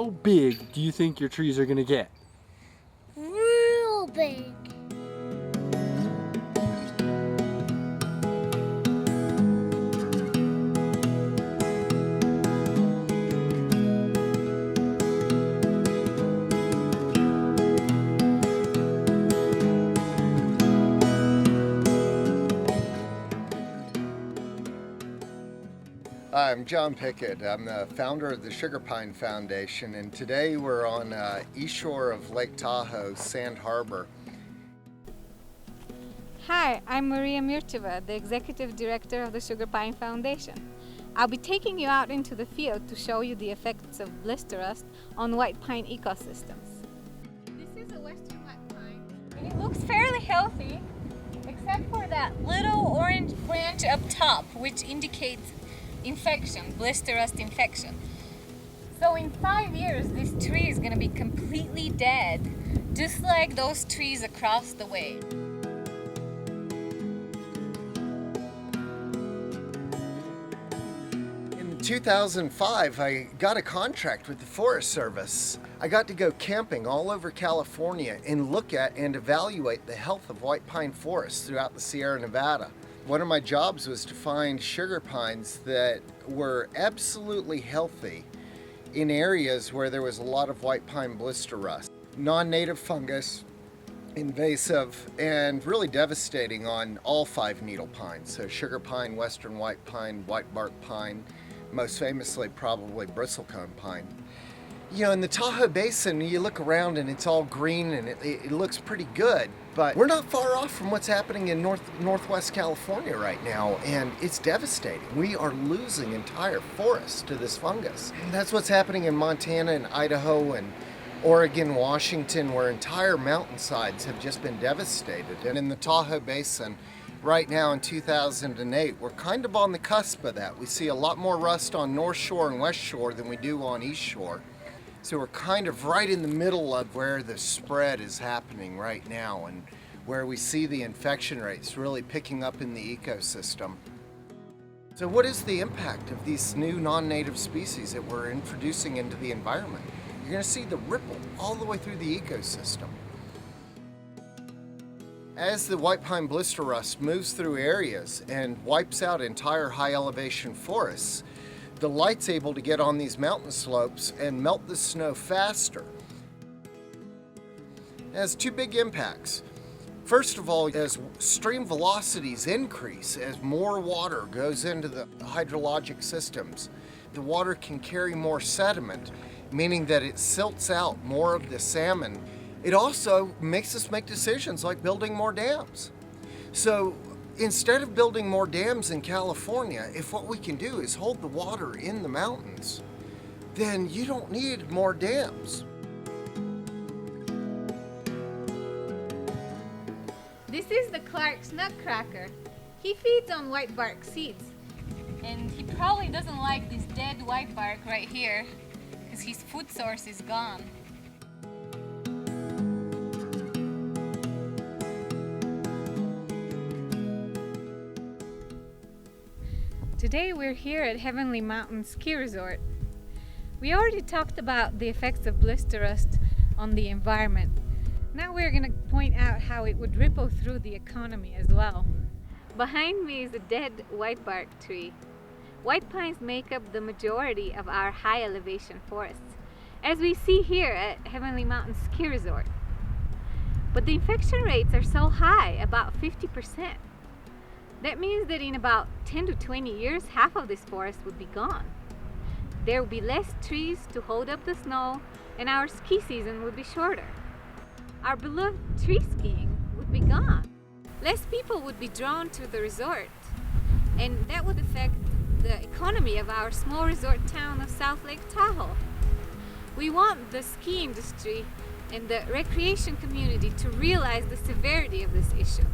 How big do you think your trees are gonna get? Real big. I'm John Pickett. I'm the founder of the Sugar Pine Foundation, and today we're on east shore of Lake Tahoe, Sand Harbor. Hi, I'm Maria Mircheva, the Executive Director of the Sugar Pine Foundation. I'll be taking you out into the field to show you the effects of blister rust on white pine ecosystems. This is a western white pine, and it looks fairly healthy, except for that little orange branch up top, which indicates infection, blister rust infection. So in 5 years, this tree is going to be completely dead, just like those trees across the way. In 2005, I got a contract with the Forest Service. I got to go camping all over California and look at and evaluate the health of white pine forests throughout the Sierra Nevada. One of my jobs was to find sugar pines that were absolutely healthy in areas where there was a lot of white pine blister rust. Non-native fungus, invasive, and really devastating on all 5 needle pines. So sugar pine, western white pine, white bark pine, most famously probably bristlecone pine. You know, in the Tahoe Basin, you look around and it's all green and it looks pretty good, but we're not far off from what's happening in Northwest California right now, and it's devastating. We are losing entire forests to this fungus. And that's what's happening in Montana and Idaho and Oregon, Washington, where entire mountainsides have just been devastated. And in the Tahoe Basin, right now in 2008, we're kind of on the cusp of that. We see a lot more rust on North Shore and West Shore than we do on East Shore. So we're kind of right in the middle of where the spread is happening right now and where we see the infection rates really picking up in the ecosystem. So what is the impact of these new non-native species that we're introducing into the environment? You're going to see the ripple all the way through the ecosystem. As the white pine blister rust moves through areas and wipes out entire high elevation forests, the light's able to get on these mountain slopes and melt the snow faster. It has 2 big impacts. First of all, as stream velocities increase, as more water goes into the hydrologic systems, the water can carry more sediment, meaning that it silts out more of the salmon. It also makes us make decisions like building more dams. So instead of building more dams in California, if what we can do is hold the water in the mountains, then you don't need more dams. This is the Clark's nutcracker. He feeds on white bark seeds, and he probably doesn't like this dead white bark right here because his food source is gone. Today we're here at Heavenly Mountain Ski Resort. We already talked about the effects of blister rust on the environment. Now we're going to point out how it would ripple through the economy as well. Behind me is a dead white bark tree. White pines make up the majority of our high elevation forests, as we see here at Heavenly Mountain Ski Resort. But the infection rates are so high, about 50%. That means that in about 10 to 20 years, half of this forest would be gone. There would be less trees to hold up the snow, and our ski season would be shorter. Our beloved tree skiing would be gone. Less people would be drawn to the resort, and that would affect the economy of our small resort town of South Lake Tahoe. We want the ski industry and the recreation community to realize the severity of this issue.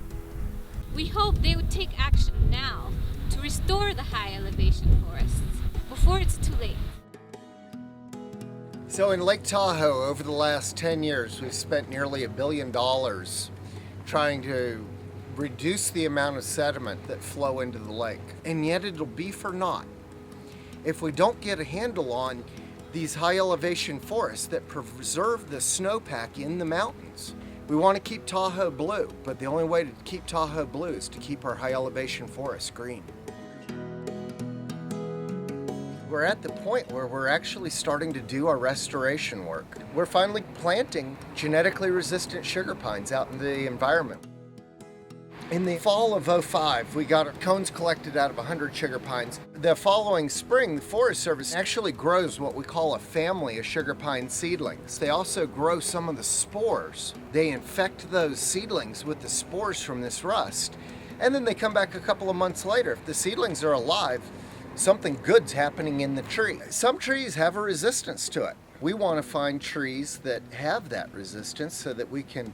We hope they would take action now to restore the high elevation forests before it's too late. So in Lake Tahoe, over the last 10 years, we've spent nearly $1 billion trying to reduce the amount of sediment that flow into the lake. And yet it'll be for naught if we don't get a handle on these high elevation forests that preserve the snowpack in the mountains. We want to keep Tahoe blue, but the only way to keep Tahoe blue is to keep our high elevation forests green. We're at the point where we're actually starting to do our restoration work. We're finally planting genetically resistant sugar pines out in the environment. In the fall of '05, we got cones collected out of 100 sugar pines. The following spring, the Forest Service actually grows what we call a family of sugar pine seedlings. They also grow some of the spores. They infect those seedlings with the spores from this rust. And then they come back a couple of months later. If the seedlings are alive, something good's happening in the tree. Some trees have a resistance to it. We want to find trees that have that resistance so that we can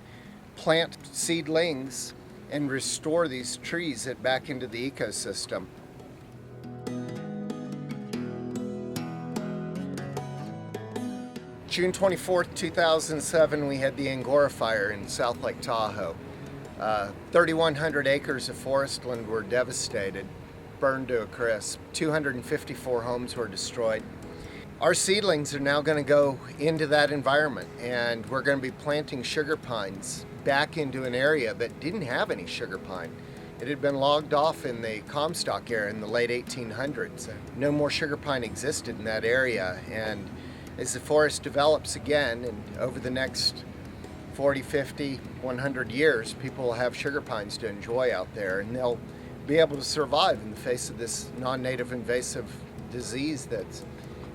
plant seedlings and restore these trees back into the ecosystem. June 24th, 2007, we had the Angora fire in South Lake Tahoe. 3,100 acres of forest land were devastated, burned to a crisp. 254 homes were destroyed. Our seedlings are now going to go into that environment, and we're going to be planting sugar pines back into an area that didn't have any sugar pine. It had been logged off in the Comstock era in the late 1800s. No more sugar pine existed in that area, and as the forest develops again, and over the next 40, 50, 100 years, people will have sugar pines to enjoy out there, and they'll be able to survive in the face of this non-native invasive disease that's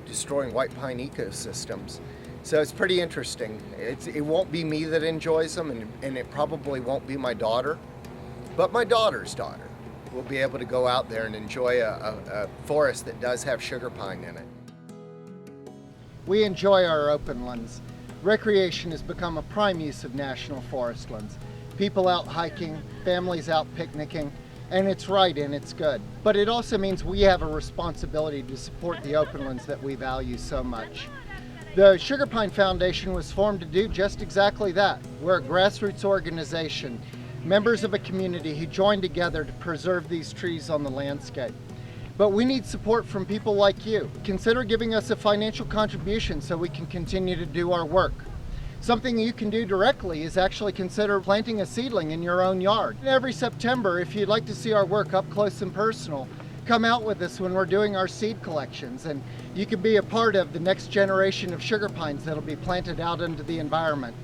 destroying white pine ecosystems. So it's pretty interesting. It won't be me that enjoys them, and it probably won't be my daughter, but my daughter's daughter will be able to go out there and enjoy a forest that does have sugar pine in it. We enjoy our open lands. Recreation has become a prime use of national forest lands. People out hiking, families out picnicking, and it's right and it's good. But it also means we have a responsibility to support the open lands that we value so much. The Sugar Pine Foundation was formed to do just exactly that. We're a grassroots organization, members of a community who joined together to preserve these trees on the landscape. But we need support from people like you. Consider giving us a financial contribution so we can continue to do our work. Something you can do directly is actually consider planting a seedling in your own yard. Every September, if you'd like to see our work up close and personal, come out with us when we're doing our seed collections, and you can be a part of the next generation of sugar pines that'll be planted out into the environment.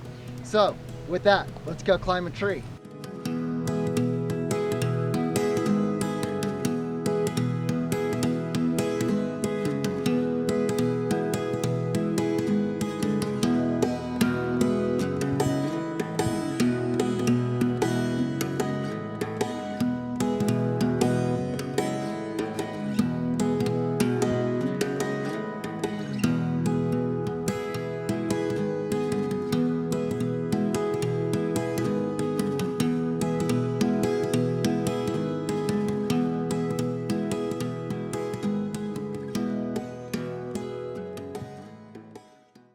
So, with that, let's go climb a tree.